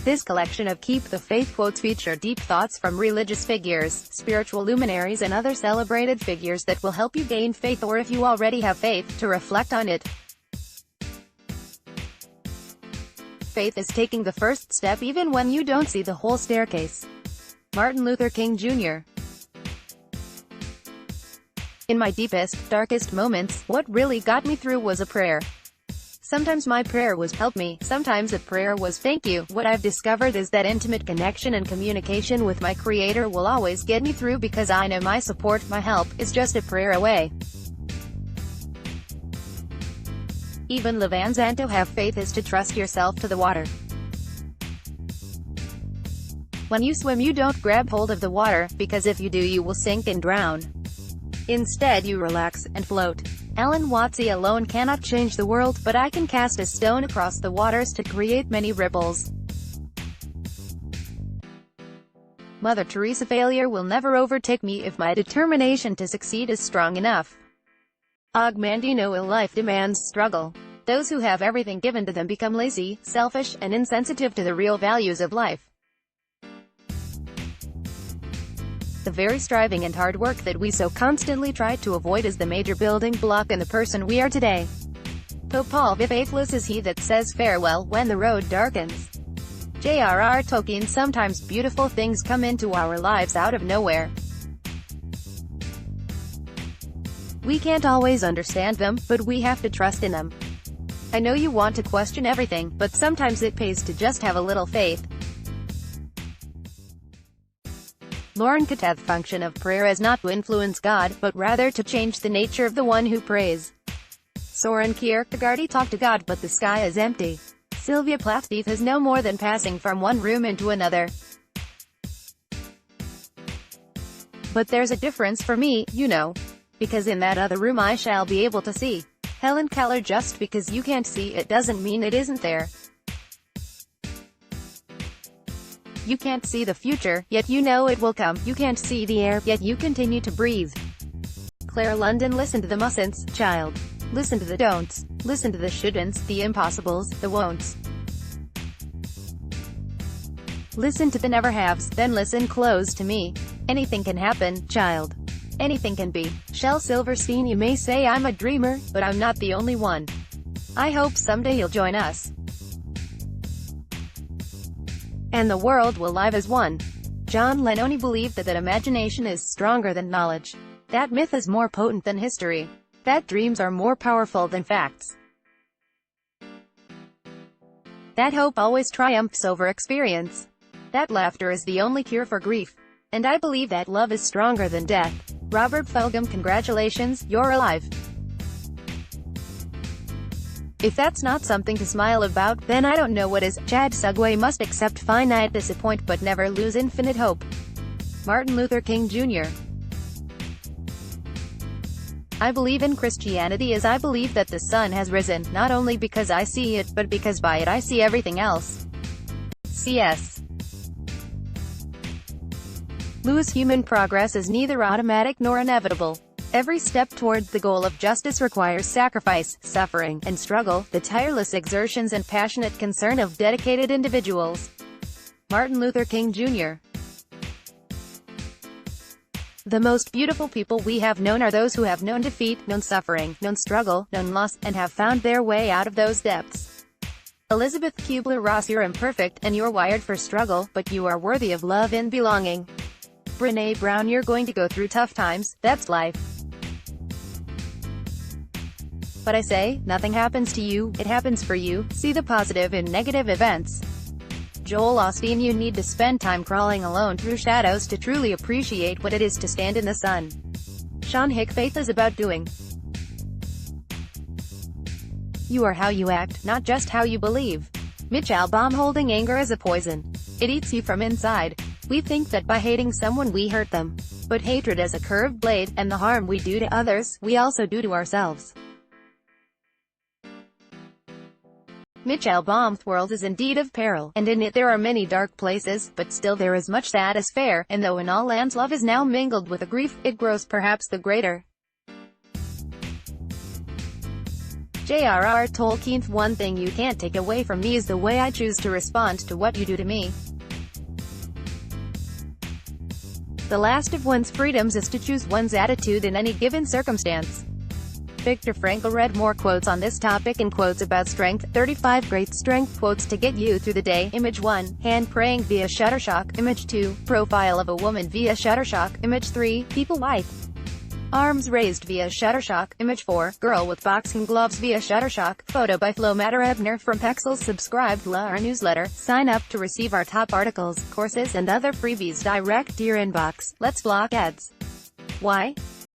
This collection of Keep the Faith quotes feature deep thoughts from religious figures, spiritual luminaries and other celebrated figures that will help you gain faith, or if you already have faith, to reflect on it. Faith is taking the first step even when you don't see the whole staircase. Martin Luther King Jr. In my deepest, darkest moments, what really got me through was a prayer. Sometimes my prayer was "help me," sometimes the prayer was "thank you." What I've discovered is that intimate connection and communication with my Creator will always get me through, because I know my support, my help, is just a prayer away. Even Levan Zanto: have faith is to trust yourself to the water. When you swim, you don't grab hold of the water, because if you do you will sink and drown. Instead you relax and float. Alan Watts: alone cannot change the world, but I can cast a stone across the waters to create many ripples. Mother Teresa: failure will never overtake me if my determination to succeed is strong enough. Og Mandino: life demands struggle. Those who have everything given to them become lazy, selfish, and insensitive to the real values of life. The very striving and hard work that we so constantly try to avoid is the major building block in the person we are today. Pope Paul V: faithless is he that says farewell when the road darkens. J.R.R. Tolkien: sometimes beautiful things come into our lives out of nowhere. We can't always understand them, but we have to trust in them. I know you want to question everything, but sometimes it pays to just have a little faith. Lauren Kateth: function of prayer is not to influence God, but rather to change the nature of the one who prays. Soren Kierkegaard: he talked to God, but the sky is empty. Sylvia Plath: faith is no more than passing from one room into another. But there's a difference for me, you know. Because in that other room I shall be able to see. Helen Keller: just because you can't see it doesn't mean it isn't there. You can't see the future, yet you know it will come. You can't see the air, yet you continue to breathe. Claire London: listen to the mustn'ts, child. Listen to the don'ts. Listen to the shouldn'ts, the impossibles, the won'ts. Listen to the never haves, then listen close to me. Anything can happen, child. Anything can be. Shel Silverstein: you may say I'm a dreamer, but I'm not the only one. I hope someday you'll join us, and the world will live as one. John Lennon: he believed that imagination is stronger than knowledge. That myth is more potent than history. That dreams are more powerful than facts. That hope always triumphs over experience. That laughter is the only cure for grief. And I believe that love is stronger than death. Robert Fulghum: congratulations, you're alive. If that's not something to smile about, then I don't know what is. Chad Sugway: must accept finite disappointment but never lose infinite hope. Martin Luther King Jr. I believe in Christianity as I believe that the sun has risen, not only because I see it, but because by it I see everything else. C.S. Lewis: human progress is neither automatic nor inevitable. Every step towards the goal of justice requires sacrifice, suffering, and struggle, the tireless exertions and passionate concern of dedicated individuals. Martin Luther King Jr. The most beautiful people we have known are those who have known defeat, known suffering, known struggle, known loss, and have found their way out of those depths. Elizabeth Kubler-Ross: you're imperfect, and you're wired for struggle, but you are worthy of love and belonging. Brené Brown: you're going to go through tough times, that's life. But I say, nothing happens to you, it happens for you. See the positive in negative events. Joel Osteen: you need to spend time crawling alone through shadows to truly appreciate what it is to stand in the sun. Sean Hick: faith is about doing. You are how you act, not just how you believe. Mitch Albom: holding anger is a poison. It eats you from inside. We think that by hating someone we hurt them. But hatred is a curved blade, and the harm we do to others, we also do to ourselves. Mitch Albom's world is indeed of peril, and in it there are many dark places, but still there is much that is fair, and though in all lands love is now mingled with a grief, it grows perhaps the greater. J.R.R. Tolkien. One thing you can't take away from me is the way I choose to respond to what you do to me. The last of one's freedoms is to choose one's attitude in any given circumstance. Viktor Frankl read more quotes on this topic and quotes about strength. 35 great strength quotes to get you through the day. Image 1. Hand praying via Shutterstock. Image 2. Profile of a woman via Shutterstock. Image 3. People wife. Arms raised via Shutterstock. Image 4. Girl with boxing gloves via Shutterstock. Photo by Flo Matter-Ebner from Pexels. Subscribe to our newsletter. Sign up to receive our top articles, courses and other freebies direct to your inbox. Let's block ads. Why?